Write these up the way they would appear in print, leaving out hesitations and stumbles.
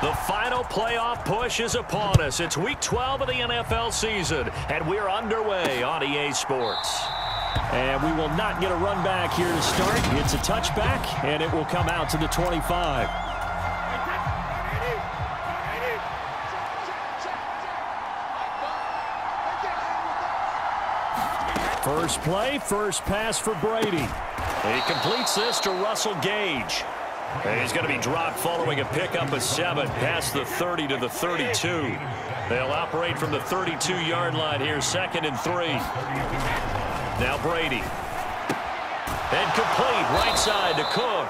The final playoff push is upon us. It's Week 12 of the NFL season, and we're underway on EA Sports. And we will not get a run back here to start. It's a touchback, and it will come out to the 25. First play, first pass for Brady. He completes this to Russell Gage. He's going to be dropped following a pickup of 7 past the 30 to the 32. They'll operate from the 32-yard line here, 2nd and 3. Now Brady. And complete right side to Cook.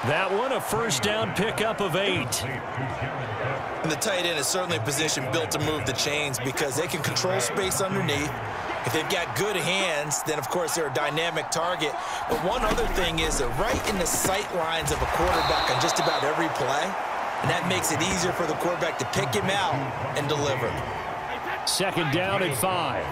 That one a first down pickup of 8. And the tight end is certainly a position built to move the chains because they can control space underneath. If they've got good hands, then, of course, they're a dynamic target. But one other thing is they're right in the sight lines of a quarterback on just about every play, and that makes it easier for the quarterback to pick him out and deliver. 2nd down and 5.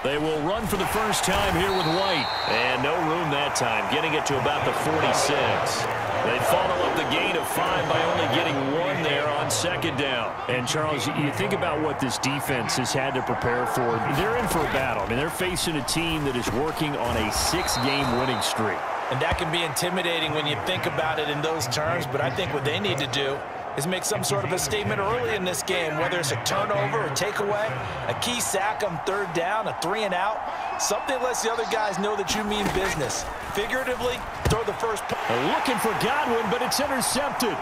They will run for the first time here with White. And no room that time, getting it to about the 46. They follow up the gain of 5 by only getting 1 there on 2nd down. And, Charles, you think about what this defense has had to prepare for. They're in for a battle. I mean, they're facing a team that is working on a 6-game winning streak. And that can be intimidating when you think about it in those terms. But I think what they need to do is make some sort of a statement early in this game, whether it's a turnover, a takeaway, a key sack on 3rd down, a 3-and-out. Something lets the other guys know that you mean business. Figuratively, throw the first. Looking for Godwin, but it's intercepted.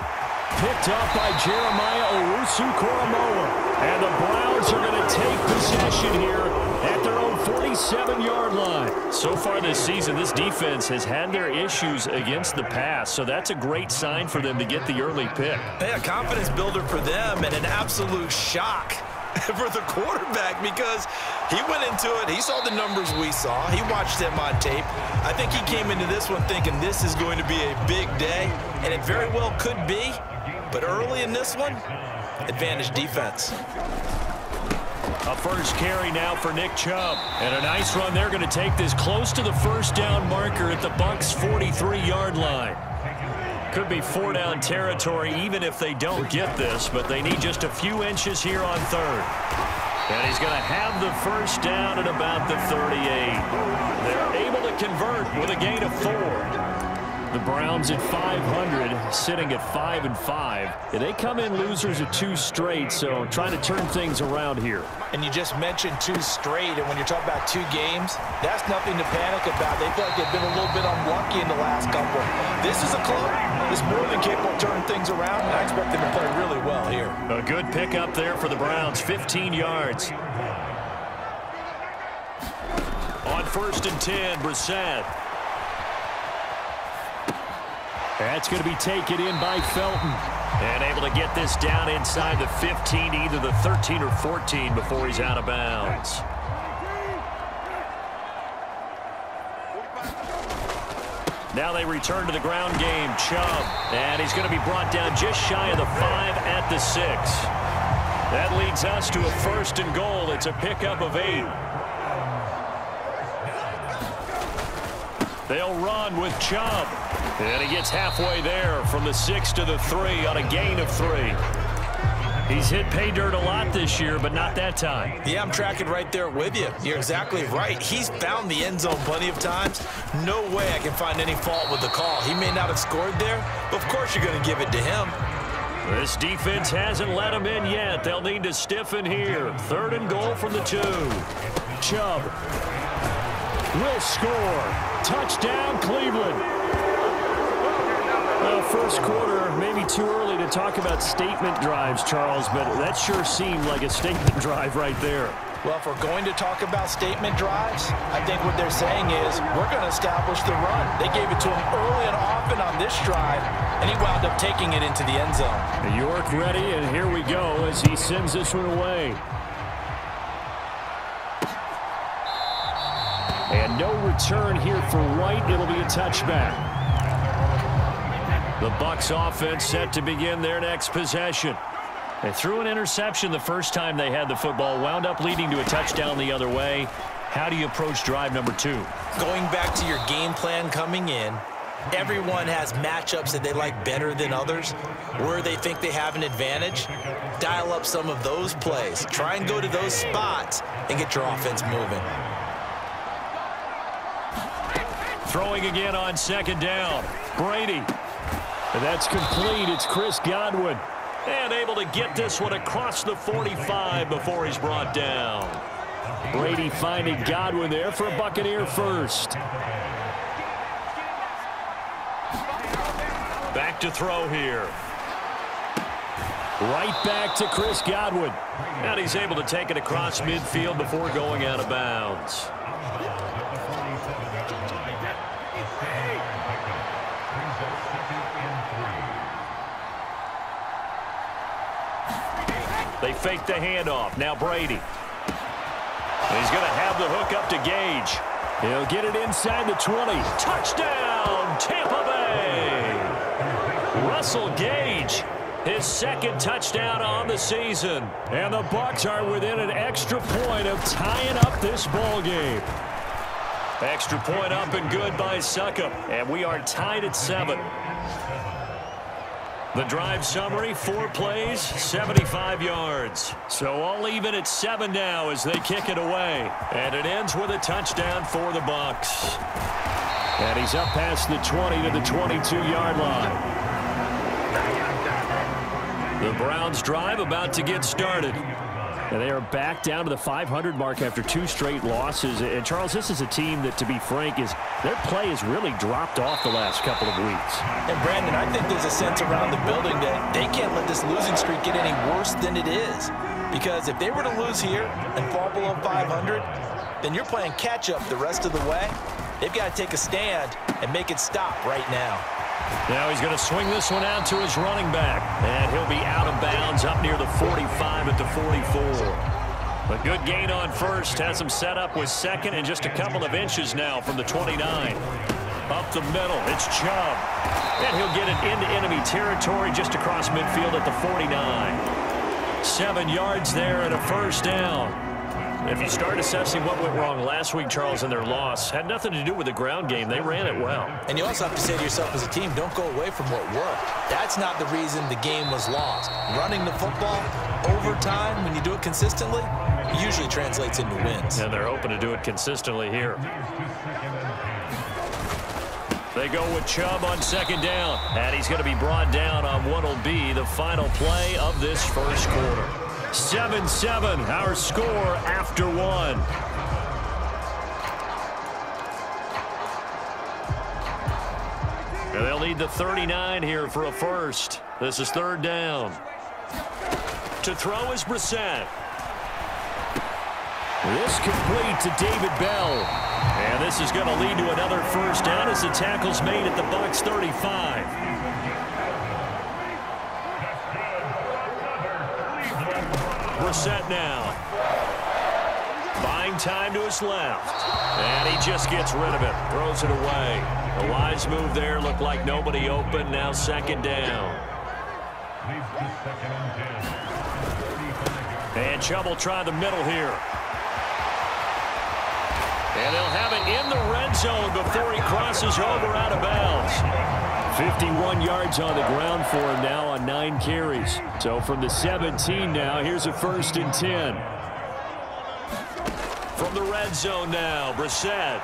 Picked up by Jeremiah Owusu-Koramoah. And the Browns are going to take possession here at their own 47-yard line. So far this season, this defense has had their issues against the pass, so that's a great sign for them to get the early pick. Yeah, confidence builder for them and an absolute shock for the quarterback because he went into it. He saw the numbers we saw. He watched them on tape. I think he came into this one thinking this is going to be a big day, and it very well could be. But early in this one, advantage defense. A first carry now for Nick Chubb. And a nice run. They're going to take this close to the first down marker at the Bucs' 43-yard line. Could be 4-down territory even if they don't get this, but they need just a few inches here on 3rd. And he's going to have the first down at about the 38. They're able to convert with a gain of 4. The Browns at 500, sitting at 5-5. And they come in losers of 2 straight, so trying to turn things around here. And you just mentioned 2 straight, and when you're talking about 2 games, that's nothing to panic about. They feel like they've been a little bit unlucky in the last couple. This is a club that's more than capable of turning things around, and I expect them to play really well here. A good pickup there for the Browns, 15 yards. On 1st and 10, Brissett. That's going to be taken in by Felton. And able to get this down inside the 15, either the 13 or 14 before he's out of bounds. Now they return to the ground game. Chubb. And he's going to be brought down just shy of the 5 at the 6. That leads us to a 1st and goal. It's a pickup of 8. They'll run with Chubb. And he gets halfway there from the 6 to the 3 on a gain of 3. He's hit pay dirt a lot this year, but not that time. Yeah, I'm tracking right there with you. You're exactly right. He's found the end zone plenty of times. No way I can find any fault with the call. He may not have scored there, but of course you're going to give it to him. This defense hasn't let him in yet. They'll need to stiffen here. 3rd and goal from the 2. Chubb will score. Touchdown, Cleveland. Well, first quarter, maybe too early to talk about statement drives, Charles, but that sure seemed like a statement drive right there. Well, if we're going to talk about statement drives, I think what they're saying is we're going to establish the run. They gave it to him early and often on this drive, and he wound up taking it into the end zone. York ready, and here we go as he sends this one away. And no return here for White. It'll be a touchback. The Bucs offense set to begin their next possession. They threw an interception the first time they had the football, wound up leading to a touchdown the other way. How do you approach drive number 2? Going back to your game plan coming in, everyone has matchups that they like better than others, where they think they have an advantage. Dial up some of those plays. Try and go to those spots and get your offense moving. Throwing again on second down. Brady. And that's complete. It's Chris Godwin. And able to get this one across the 45 before he's brought down. Brady finding Godwin there for a Buccaneer first. Back to throw here. Right back to Chris Godwin. And he's able to take it across midfield before going out of bounds. They fake the handoff. Now Brady. And he's going to have the hook up to Gage. He'll get it inside the 20. Touchdown, Tampa Bay. Russell Gage, his second touchdown on the season. And the Bucs are within an extra point of tying up this ball game. Extra point up and good by Succop. And we are tied at 7. The drive summary, 4 plays, 75 yards. So all even at 7 now as they kick it away. And it ends with a touchdown for the Bucs. And he's up past the 20 to the 22-yard line. The Browns drive about to get started. And they are back down to the 500 mark after 2 straight losses. And, Charles, this is a team that, to be frank, their play has really dropped off the last couple of weeks. And, Brandon, I think there's a sense around the building that they can't let this losing streak get any worse than it is. Because if they were to lose here and fall below 500, then you're playing catch-up the rest of the way. They've got to take a stand and make it stop right now. Now he's going to swing this one out to his running back. And he'll be out of bounds up near the 45 at the 44. A good gain on first. Has him set up with second and just a couple of inches now from the 29. Up the middle. It's Chubb. And he'll get it into enemy territory just across midfield at the 49. 7 yards there and a first down. If you start assessing what went wrong last week, Charles, in their loss, had nothing to do with the ground game. They ran it well. And you also have to say to yourself as a team, don't go away from what worked. That's not the reason the game was lost. Running the football over time, when you do it consistently, it usually translates into wins. And they're hoping to do it consistently here. They go with Chubb on second down. And he's going to be brought down on what will be the final play of this first quarter. 7-7, our score after 1. And they'll need the 39 here for a first. This is third down. To throw is Brissett. This complete to David Bell. And this is going to lead to another first down as the tackle's made at the Bucs 35. Brissett now. Buying time to his left. And he just gets rid of it. Throws it away. A wise move there. Looked like nobody open. Now second down. And Chubb will try the middle here. And they'll have it in the red zone before he crosses over out of bounds. 51 yards on the ground for him now on 9 carries. So from the 17 now, here's a 1st and 10. From the red zone now, Brissett.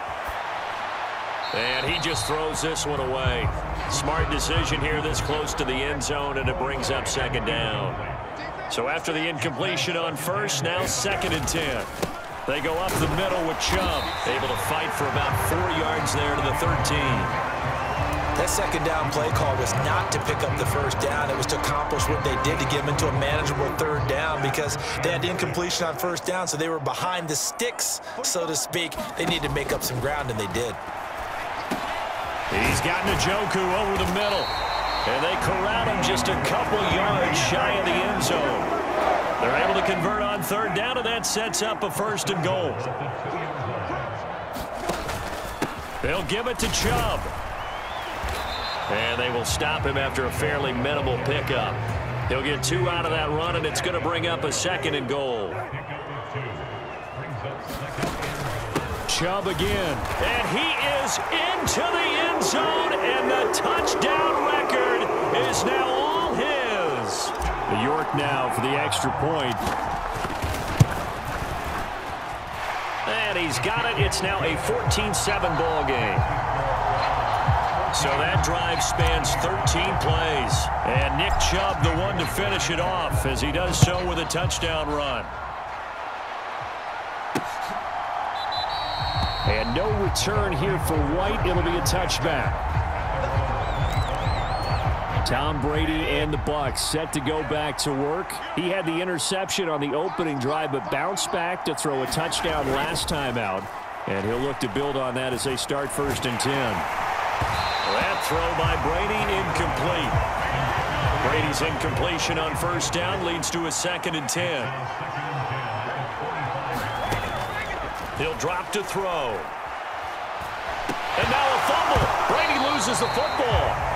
And he just throws this one away. Smart decision here this close to the end zone, and it brings up second down. So after the incompletion on first, now 2nd and 10. They go up the middle with Chubb, able to fight for about 4 yards there to the 13. That second down play call was not to pick up the first down. It was to accomplish what they did to get them into a manageable third down because they had incompletion on first down, so they were behind the sticks, so to speak. They needed to make up some ground, and they did. He's got Njoku over the middle, and they corral him just a couple yards shy of the end zone. They're able to convert on third down, and that sets up a 1st and goal. They'll give it to Chubb. And they will stop him after a fairly minimal pickup. He'll get 2 out of that run, and it's going to bring up a 2nd and goal. Chubb again. And he is into the end zone, and the touchdown record is now all his. York now for the extra point. And he's got it. It's now a 14-7 ball game. So that drive spans 13 plays. And Nick Chubb, the one to finish it off, as he does so with a touchdown run. And no return here for White. It'll be a touchback. Tom Brady and the Bucs set to go back to work. He had the interception on the opening drive, but bounced back to throw a touchdown last time out. And he'll look to build on that as they start 1st and 10. That throw by Brady incomplete. Brady's incompletion on 1st down leads to a 2nd and 10. He'll drop to throw. And now a fumble. Brady loses the football.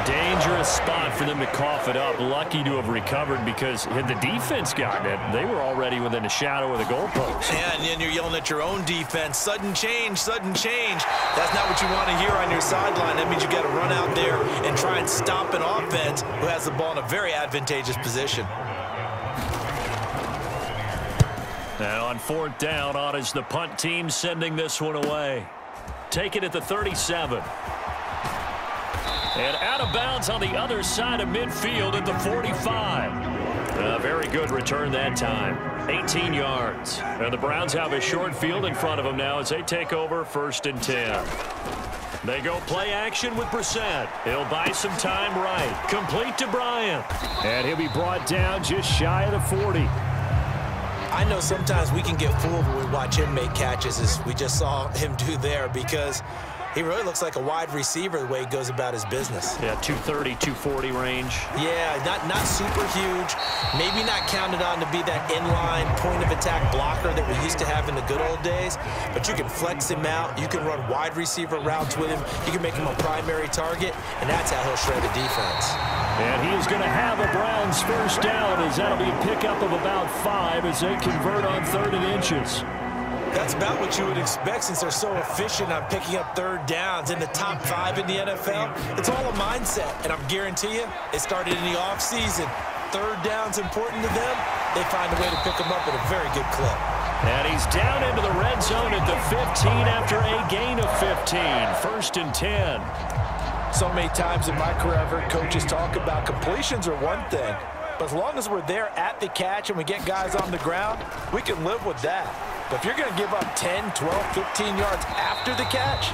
Dangerous spot for them to cough it up. Lucky to have recovered, because had the defense gotten it, they were already within a shadow of the goalpost. Yeah, and then you're yelling at your own defense. Sudden change, sudden change. That's not what you want to hear on your sideline. That means you got to run out there and try and stop an offense who has the ball in a very advantageous position. And on 4th down, on is the punt team sending this one away. Take it at the 37. And out of bounds on the other side of midfield at the 45. A very good return that time. 18 yards. And the Browns have a short field in front of them now as they take over 1st and 10. They go play action with Brissett. He'll buy some time right. Complete to Bryant. And he'll be brought down just shy of the 40. I know sometimes we can get fooled when we watch him make catches, as we just saw him do there, because he really looks like a wide receiver the way he goes about his business. Yeah, 230, 240 range. Yeah, not super huge. Maybe not counted on to be that inline point-of-attack blocker that we used to have in the good old days. But you can flex him out. You can run wide receiver routes with him. You can make him a primary target, and that's how he'll shred a defense. And he is going to have a Browns 1st down, as that'll be a pickup of about 5 as they convert on 3rd and inches. That's about what you would expect, since they're so efficient on picking up 3rd downs in the top 5 in the NFL. It's all a mindset, and I'm guarantee you, it started in the offseason. 3rd down's important to them. They find a way to pick them up at a very good clip. And he's down into the red zone at the 15 after a gain of 15. 1st and 10. So many times in my career, I've heard coaches talk about completions are one thing, but as long as we're there at the catch and we get guys on the ground, we can live with that. But if you're going to give up 10, 12, 15 yards after the catch,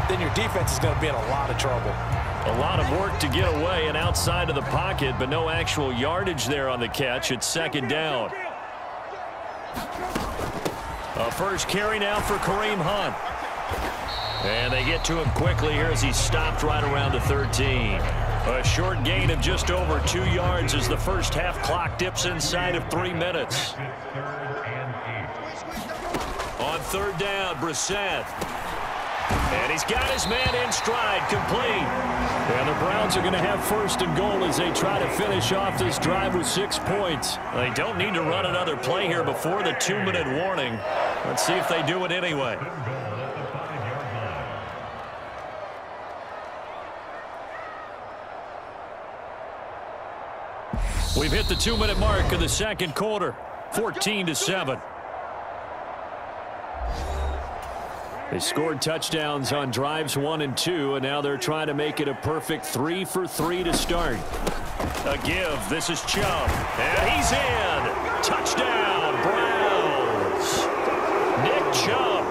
then your defense is going to be in a lot of trouble. A lot of work to get away and outside of the pocket, but no actual yardage there on the catch. It's 2nd down. A first carry now for Kareem Hunt. And they get to him quickly here as he's stopped right around the 13. A short gain of just over 2 yards as the first half clock dips inside of 3 minutes. On 3rd down, Brissett. And he's got his man in stride, complete. And the Browns are going to have 1st and goal as they try to finish off this drive with 6 points. They don't need to run another play here before the 2-minute warning. Let's see if they do it anyway. We've hit the 2-minute mark of the 2nd quarter, 14-7. They scored touchdowns on drives 1 and 2, and now they're trying to make it a perfect 3 for 3 to start. A give. This is Chubb, and he's in. Touchdown, Browns. Nick Chubb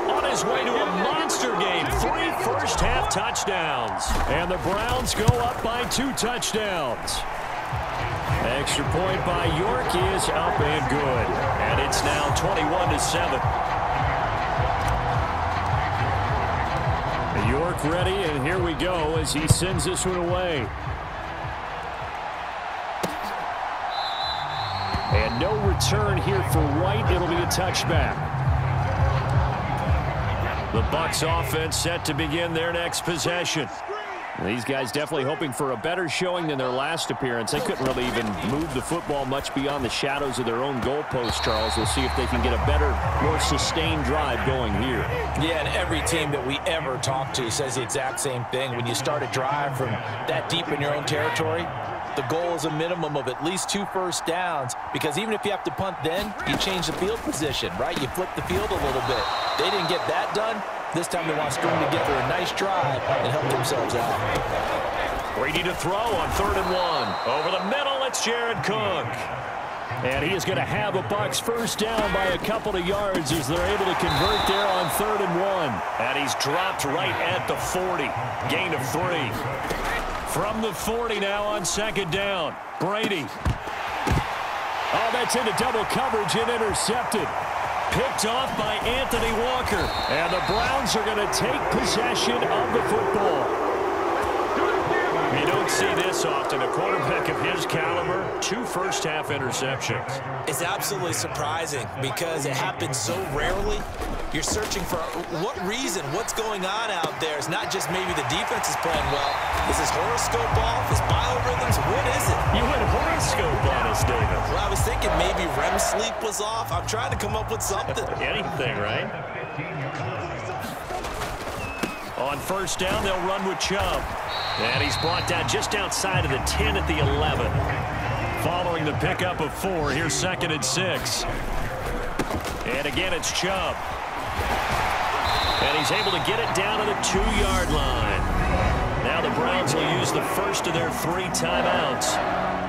on his way to a monster game. 3 first-half touchdowns, and the Browns go up by 2 touchdowns. Extra point by York is up and good. And it's now 21-7. York ready, and here we go as he sends this one away. And no return here for White. It'll be a touchback. The Bucs offense set to begin their next possession. These guys definitely hoping for a better showing than their last appearance. They couldn't really even move the football much beyond the shadows of their own goalpost, Charles. We'll see if they can get a better, more sustained drive going here. Yeah, and every team that we ever talk to says the exact same thing. When you start a drive from that deep in your own territory, the goal is a minimum of at least 2 first downs, because even if you have to punt then, you change the field position, right? You flip the field a little bit. They didn't get that done. This time they want to string together a nice drive and help themselves out. Brady to throw on 3rd and 1. Over the middle, it's Jared Cook. And he is going to have a Bucs first down by a couple of yards as they're able to convert there on 3rd and 1. And he's dropped right at the 40. Gain of 3. From the 40 now on 2nd down. Brady. Oh, that's into double coverage and intercepted. Picked off by Anthony Walker. And the Browns are going to take possession of the football. You don't see this often. A quarterback of his caliber, 2 first-half interceptions. It's absolutely surprising because it happens so rarely. You're searching for what reason, what's going on out there. It's not just maybe the defense is playing well. Is his horoscope off? His biorhythms? What is it? You went horoscope on us, David. Well, I was thinking maybe REM sleep was off. I'm trying to come up with something. Anything, right? On 1st down, they'll run with Chubb. And he's brought down just outside of the 10 at the 11. Following the pickup of 4, here's 2nd and 6. And again, it's Chubb. And he's able to get it down to the 2-yard line. Now the Browns will use the first of their 3 timeouts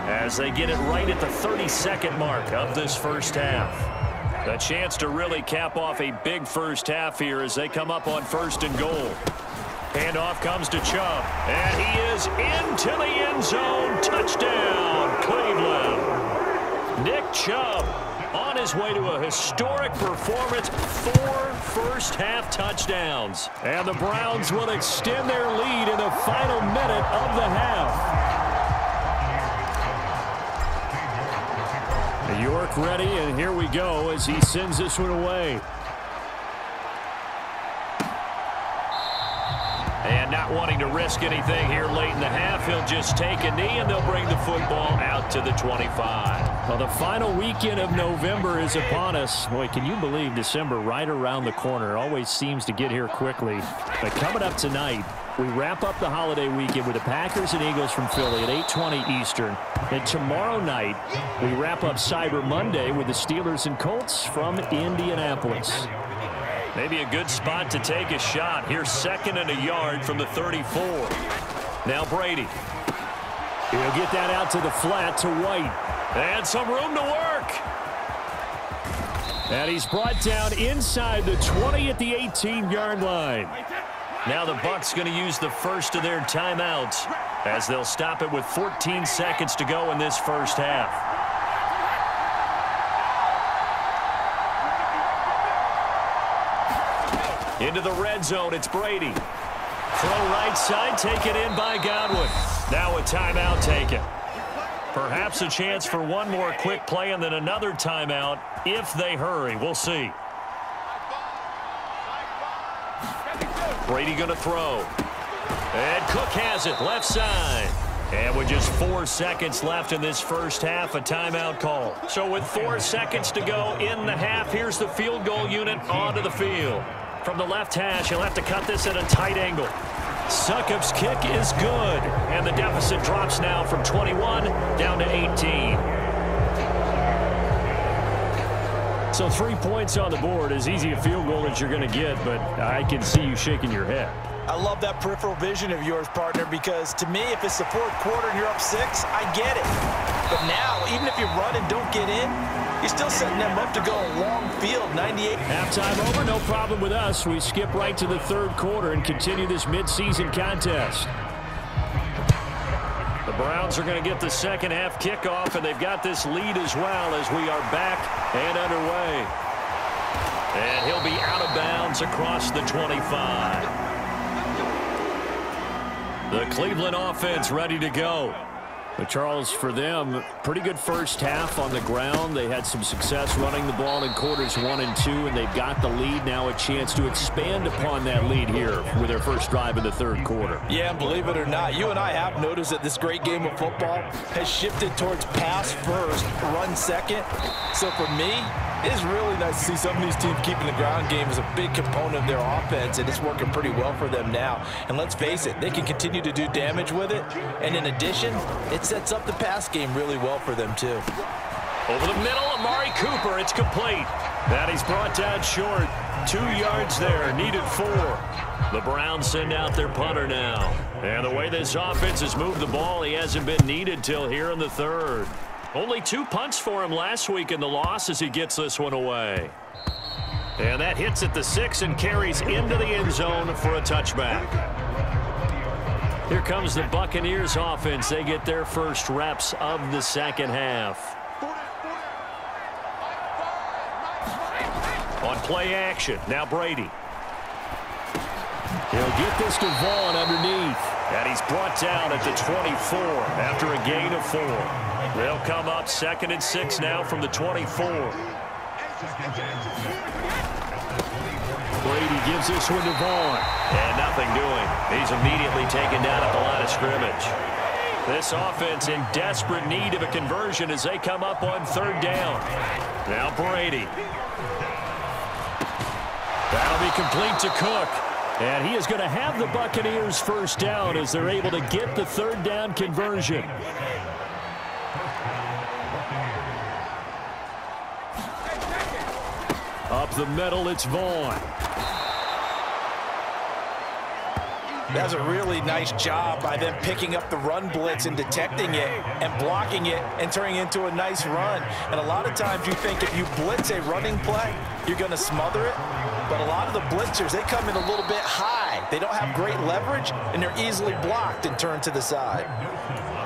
as they get it right at the 32nd mark of this first half. A chance to really cap off a big first half here as they come up on 1st and goal. Handoff comes to Chubb, and he is into the end zone. Touchdown, Cleveland. Nick Chubb on his way to a historic performance, 4 first-half touchdowns. And the Browns will extend their lead in the final minute of the half. York ready, and here we go as he sends this one away. And not wanting to risk anything here late in the half, he'll just take a knee, and they'll bring the football out to the 25. Well, the final weekend of November is upon us. Boy, can you believe December right around the corner? Always seems to get here quickly. But coming up tonight, we wrap up the holiday weekend with the Packers and Eagles from Philly at 8:20 Eastern. And tomorrow night, we wrap up Cyber Monday with the Steelers and Colts from Indianapolis. Maybe a good spot to take a shot. Here's 2nd and a yard from the 34. Now Brady. He'll get that out to the flat to White. And some room to work. And he's brought down inside the 20 at the 18-yard line. Now the Bucs going to use the first of their timeouts as they'll stop it with 14 seconds to go in this first half. Into the red zone, it's Brady. Throw right side, taken in by Godwin. Now a timeout taken. Perhaps a chance for one more quick play and then another timeout if they hurry. We'll see. Brady going to throw. And Cook has it, left side. And with just 4 seconds left in this first half, a timeout call. So with 4 seconds to go in the half, here's the field goal unit onto the field. From the left hash, he'll have to cut this at a tight angle. Succop's kick is good. And the deficit drops now from 21 down to 18. So 3 points on the board, as easy a field goal as you're going to get, but I can see you shaking your head. I love that peripheral vision of yours, partner, because to me, if it's the 4th quarter and you're up 6, I get it. But now, even if you run and don't get in, you're still setting them up to go a long field, 98. Halftime over, no problem with us. We skip right to the 3rd quarter and continue this midseason contest. The Browns are going to get the second half kickoff, and they've got this lead as well as we are back and underway. And he'll be out of bounds across the 25. The Cleveland offense ready to go. But Charles, for them, pretty good first half on the ground. They had some success running the ball in quarters 1 and 2, and they've got the lead. Now a chance to expand upon that lead here with their first drive in the third quarter. Yeah, and believe it or not, you and I have noticed that this great game of football has shifted towards pass first, run second. So for me, it's really nice to see some of these teams keeping the ground game as a big component of their offense, and it's working pretty well for them now. And let's face it, they can continue to do damage with it. And in addition, it sets up the pass game really well for them, too. Over the middle, Amari Cooper. It's complete. And he's brought down short. 2 yards there, needed 4. The Browns send out their punter now. And the way this offense has moved the ball, he hasn't been needed till here in the third. Only 2 punts for him last week in the loss as he gets this one away. And that hits at the 6 and carries into the end zone for a touchback. Here comes the Buccaneers offense. They get their first reps of the second half. On play action, now Brady. He'll get this to Vaughn underneath. And he's brought down at the 24 after a gain of 4. They'll come up 2nd and 6 now from the 24. Brady gives this one to Vaughn. And nothing doing. He's immediately taken down at the line of scrimmage. This offense in desperate need of a conversion as they come up on 3rd down. Now Brady. That'll be complete to Cook. And he is going to have the Buccaneers first down as they're able to get the 3rd down conversion. Up the middle, it's Vaughn. That's a really nice job by them picking up the run blitz and detecting it and blocking it and turning it into a nice run. And a lot of times you think if you blitz a running play, you're going to smother it. But a lot of the blitzers, they come in a little bit high. They don't have great leverage, and they're easily blocked and turned to the side.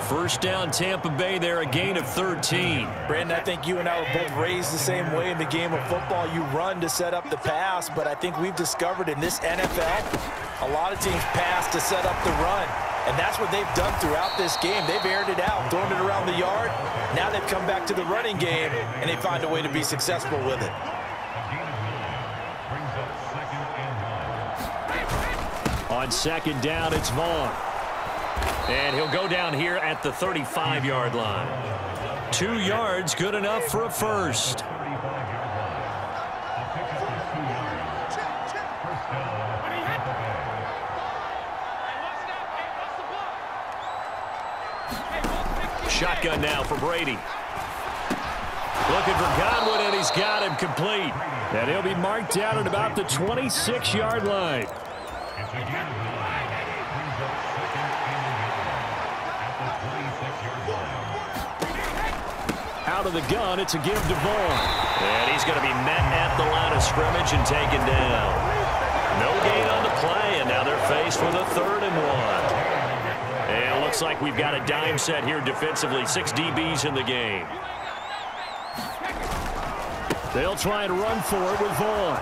First down, Tampa Bay there, a gain of 13. Brandon, I think you and I were both raised the same way in the game of football. You run to set up the pass, but I think we've discovered in this NFL, a lot of teams pass to set up the run. And that's what they've done throughout this game. They've aired it out, thrown it around the yard. Now they've come back to the running game, and they find a way to be successful with it. On 2nd down, it's Vaughn. And he'll go down here at the 35-yard line. 2 yards, good enough for a first. Shotgun now for Brady. Looking for Godwin, and he's got him complete. And he'll be marked down at about the 26-yard line. Out of the gun, it's a give to Vaughn. And he's going to be met at the line of scrimmage and taken down. No gain on the play, and now they're faced with a 3rd and 1. And it looks like we've got a dime set here defensively. 6 DBs in the game. They'll try and run for it with Vaughn.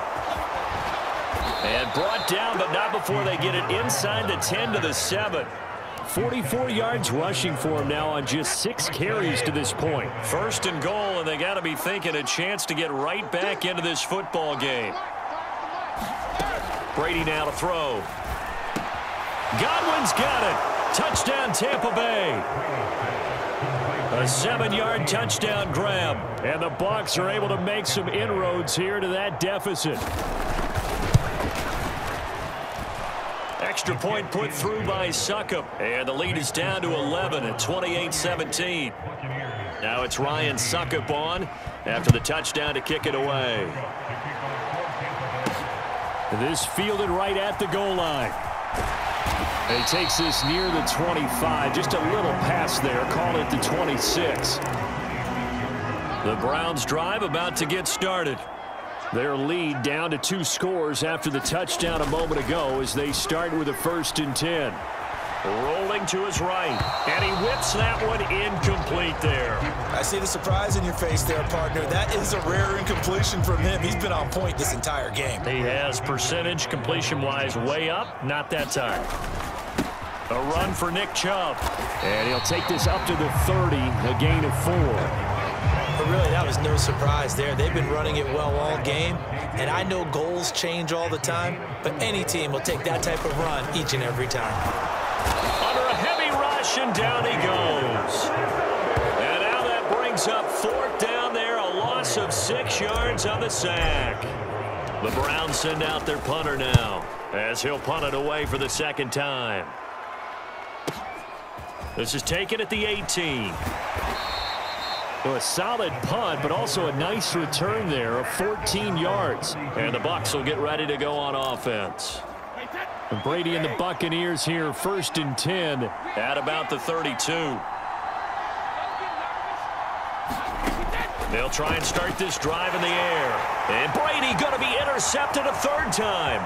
And brought down, but not before they get it inside the 10 to the 7. 44 yards rushing for him now on just 6 carries to this point. 1st and goal, and they got to be thinking a chance to get right back into this football game. Brady now to throw. Godwin's got it. Touchdown, Tampa Bay. A 7-yard touchdown grab. And the Bucs are able to make some inroads here to that deficit. Extra point put through by Succop. And the lead is down to 11 at 28-17. Now it's Ryan Succop on after the touchdown to kick it away. This fielded right at the goal line. He takes this near the 25. Just a little pass there. Call it the 26. The Browns drive about to get started. Their lead down to 2 scores after the touchdown a moment ago as they start with a 1st and 10. Rolling to his right, and he whips that one incomplete there. I see the surprise in your face there, partner. That is a rare incompletion from him. He's been on point this entire game. He has percentage completion-wise way up, not that time. A run for Nick Chubb. And he'll take this up to the 30, a gain of 4. But really, that was no surprise there. They've been running it well all game. And I know goals change all the time, but any team will take that type of run each and every time. Under a heavy rush, and down he goes. And now that brings up 4th down there, a loss of 6 yards on the sack. The Browns send out their punter now, as he'll punt it away for the 2nd time. This is taken at the 18. So a solid punt, but also a nice return there of 14 yards. And the Bucs will get ready to go on offense. And Brady and the Buccaneers here, 1st and 10 at about the 32. They'll try and start this drive in the air. And Brady going to be intercepted a 3rd time.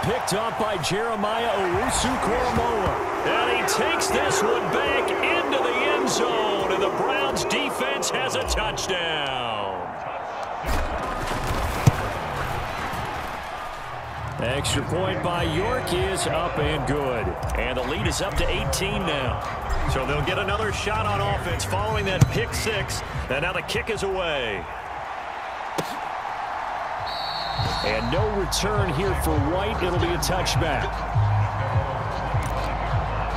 Picked off by Jeremiah Owusu-Koramoah. And he takes this one back into the end zone. And the Browns defense has a touchdown. Extra point by York is up and good. And the lead is up to 18 now. So they'll get another shot on offense following that pick 6. And now the kick is away. And no return here for White. It'll be a touchback.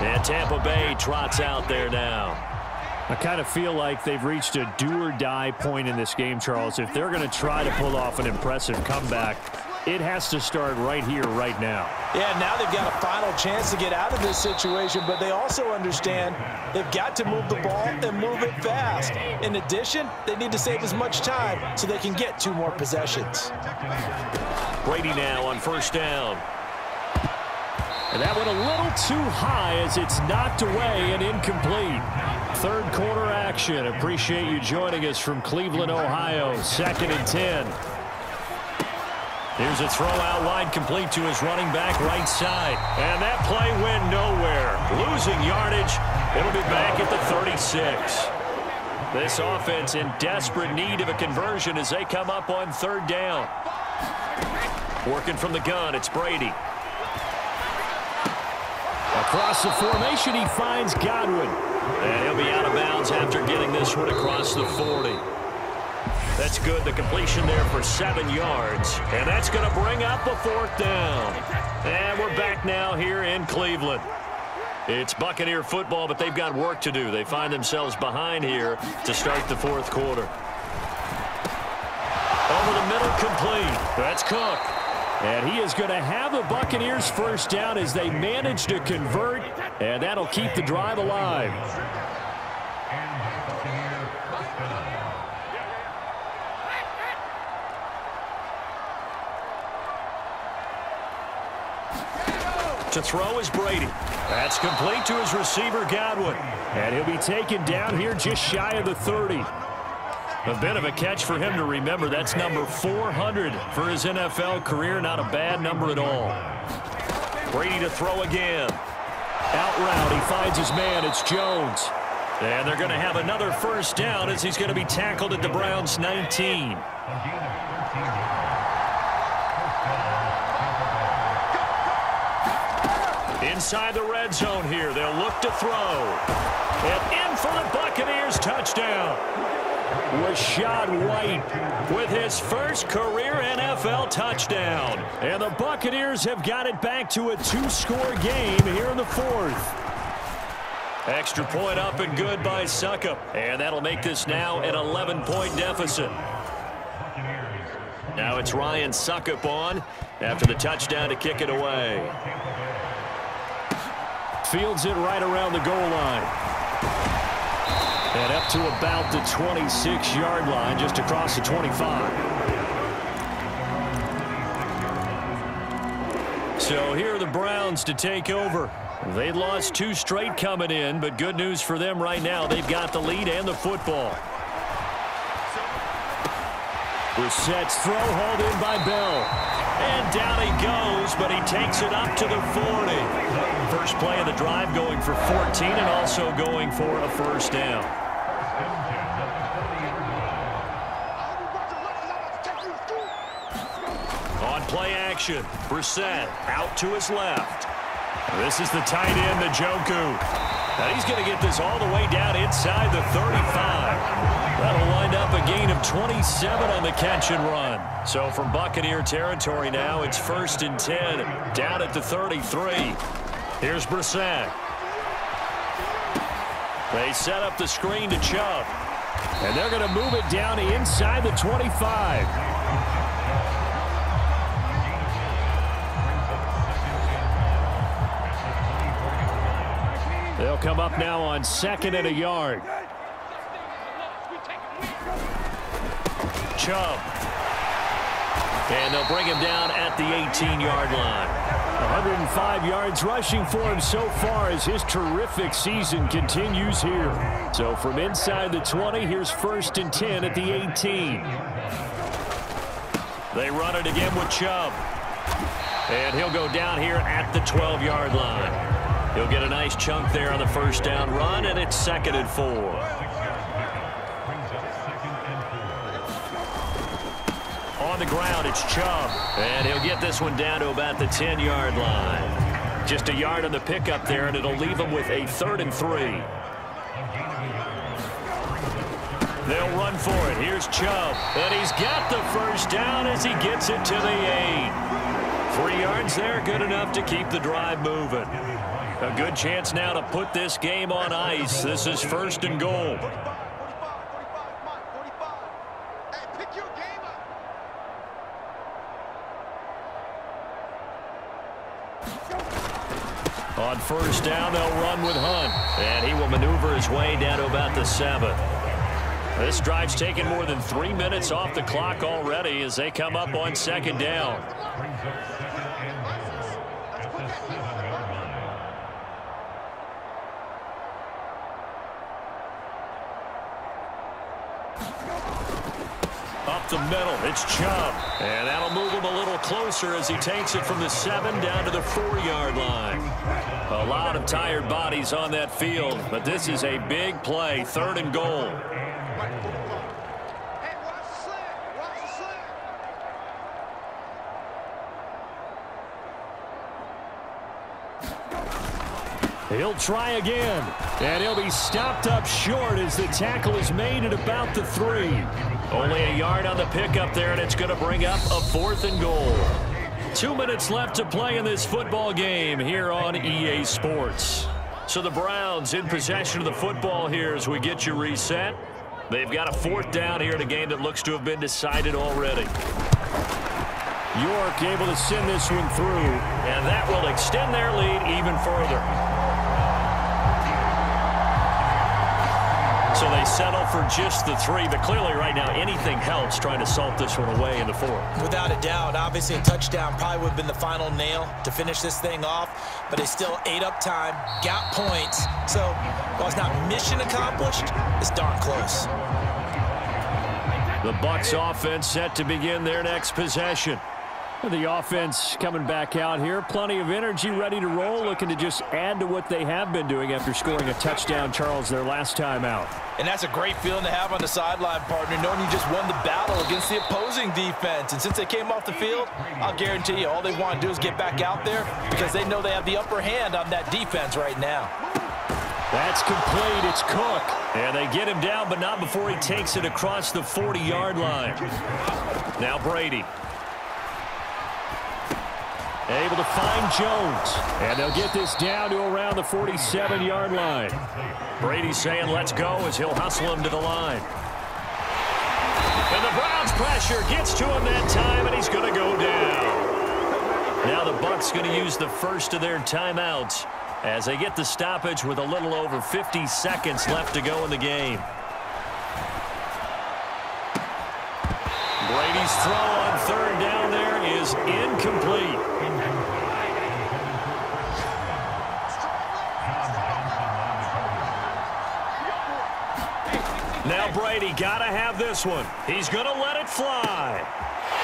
And Tampa Bay trots out there now. I kind of feel like they've reached a do-or-die point in this game, Charles. If they're going to try to pull off an impressive comeback, it has to start right here, right now. Yeah, now they've got a final chance to get out of this situation, but they also understand they've got to move the ball and move it fast. In addition, they need to save as much time so they can get 2 more possessions. Brady now on 1st down. And that went a little too high as it's knocked away and incomplete. 3rd quarter action. Appreciate you joining us from Cleveland, Ohio. 2nd and 10. Here's a throw out wide, complete to his running back right side. And that play went nowhere. Losing yardage. It'll be back at the 36. This offense in desperate need of a conversion as they come up on 3rd down. Working from the gun, it's Brady. Across the formation, he finds Godwin. And he'll be out of bounds after getting this one across the 40. That's good. The completion there for 7 yards. And that's going to bring up a 4th down. And we're back now here in Cleveland. It's Buccaneer football, but they've got work to do. They find themselves behind here to start the 4th quarter. Over the middle, complete. That's Cook. And he is going to have the Buccaneers 1st down as they manage to convert. And that'll keep the drive alive. To throw is Brady. That's complete to his receiver, Godwin. And he'll be taken down here just shy of the 30. A bit of a catch for him to remember. That's number 400 for his NFL career. Not a bad number at all. Brady to throw again. Out route, he finds his man. It's Jones. And they're going to have another 1st down as he's going to be tackled at the Browns' 19. Inside the red zone here. They'll look to throw. And in for the Buccaneers touchdown. Rachaad White with his 1st career NFL touchdown. And the Buccaneers have got it back to a 2-score game here in the 4th. Extra point up and good by Succop. And that'll make this now an 11-point deficit. Now it's Ryan Succop on after the touchdown to kick it away. Fields it right around the goal line. And up to about the 26-yard line, just across the 25. So here are the Browns to take over. They lost 2 straight coming in, but good news for them right now. They've got the lead and the football. Brissett's throw hauled in by Bell. And down he goes, but he takes it up to the 40. First play of the drive going for 14 and also going for a 1st down. On play action, Brissett out to his left. This is the tight end, Njoku. Now he's going to get this all the way down inside the 35. That'll wind up a gain of 27 on the catch and run. So from Buccaneer territory now, it's 1st and 10, down at the 33. Here's Brissett. They set up the screen to Chubb. And they're going to move it down inside the 25. They'll come up now on 2nd and a yard. Chubb. And they'll bring him down at the 18-yard line. 105 yards rushing for him so far as his terrific season continues here. So from inside the 20, here's 1st and 10 at the 18. They run it again with Chubb. And he'll go down here at the 12-yard line. He'll get a nice chunk there on the 1st down run, and it's 2nd and 4. On the ground, it's Chubb. And he'll get this one down to about the 10-yard line. Just a yard on the pickup there, and it'll leave him with a 3rd and 3. They'll run for it. Here's Chubb. And he's got the 1st down as he gets it to the 8. 3 yards there, good enough to keep the drive moving. A good chance now to put this game on ice. This is 1st and goal. On 1st down, they'll run with Hunt. And he will maneuver his way down to about the 7. This drive's taken more than 3 minutes off the clock already as they come up on 2nd down. Up the middle, it's Chubb. And that'll move him a little closer as he takes it from the 7 down to the 4-yard line. A lot of tired bodies on that field, but this is a big play, 3rd and goal. He'll try again, and he'll be stopped up short as the tackle is made at about the 3. Only a yard on the pickup there, and it's going to bring up a 4th and goal. 2 minutes left to play in this football game here on EA Sports. So the Browns in possession of the football here as we get you reset. They've got a 4th down here in a game that looks to have been decided already. York able to send this one through, and that will extend their lead even further. So they settle for just the 3, but clearly right now anything helps trying to salt this one away in the 4th. Without a doubt, obviously a touchdown probably would have been the final nail to finish this thing off, but it's still ate up time, got points. So while it's not mission accomplished, it's darn close. The Bucs offense set to begin their next possession. The offense coming back out here. Plenty of energy, ready to roll, looking to just add to what they have been doing after scoring a touchdown, Charles, their last time out. And that's a great feeling to have on the sideline, partner, knowing you just won the battle against the opposing defense. And since they came off the field, I'll guarantee you all they want to do is get back out there because they know they have the upper hand on that defense right now. That's complete. It's Cook. And they get him down, but not before he takes it across the 40-yard line. Now Brady. Able to find Jones. And they'll get this down to around the 47-yard line. Brady saying let's go as he'll hustle him to the line. And the Browns pressure gets to him that time, and he's going to go down. Now the Bucs going to use the first of their timeouts as they get the stoppage with a little over 50 seconds left to go in the game. Brady's throw on 3rd down there is incomplete. Now Brady got to have this one. He's going to let it fly.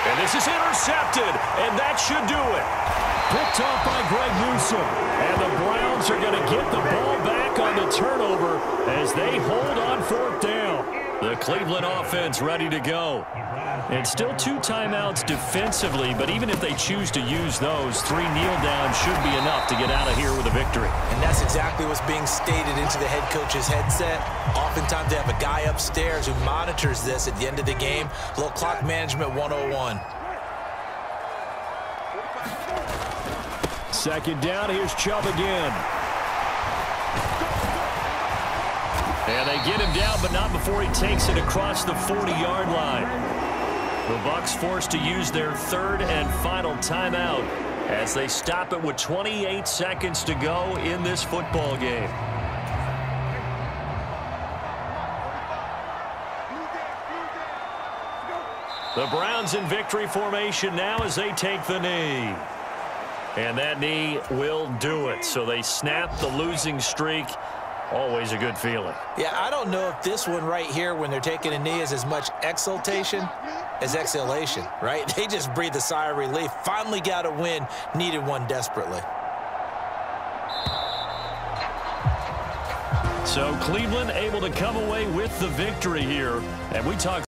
And this is intercepted, and that should do it. Picked off by Greg Newsome. And the Browns are going to get the ball back on the turnover as they hold on 4th down. The Cleveland offense ready to go. And still 2 timeouts defensively, but even if they choose to use those, 3 kneel downs should be enough to get out of here with a victory. And that's exactly what's being stated into the head coach's headset. Oftentimes they have a guy upstairs who monitors this at the end of the game. A little clock management 101. Second down, here's Chubb again. And they get him down, but not before he takes it across the 40-yard line. The Bucs forced to use their 3rd and final timeout as they stop it with 28 seconds to go in this football game. The Browns in victory formation now as they take the knee. And that knee will do it. So they snap the losing streak. Always a good feeling. Yeah, I don't know if this one right here when they're taking a knee is as much exultation as exhalation, right? They just breathe a sigh of relief. Finally got a win, needed one desperately. So Cleveland able to come away with the victory here. And we talked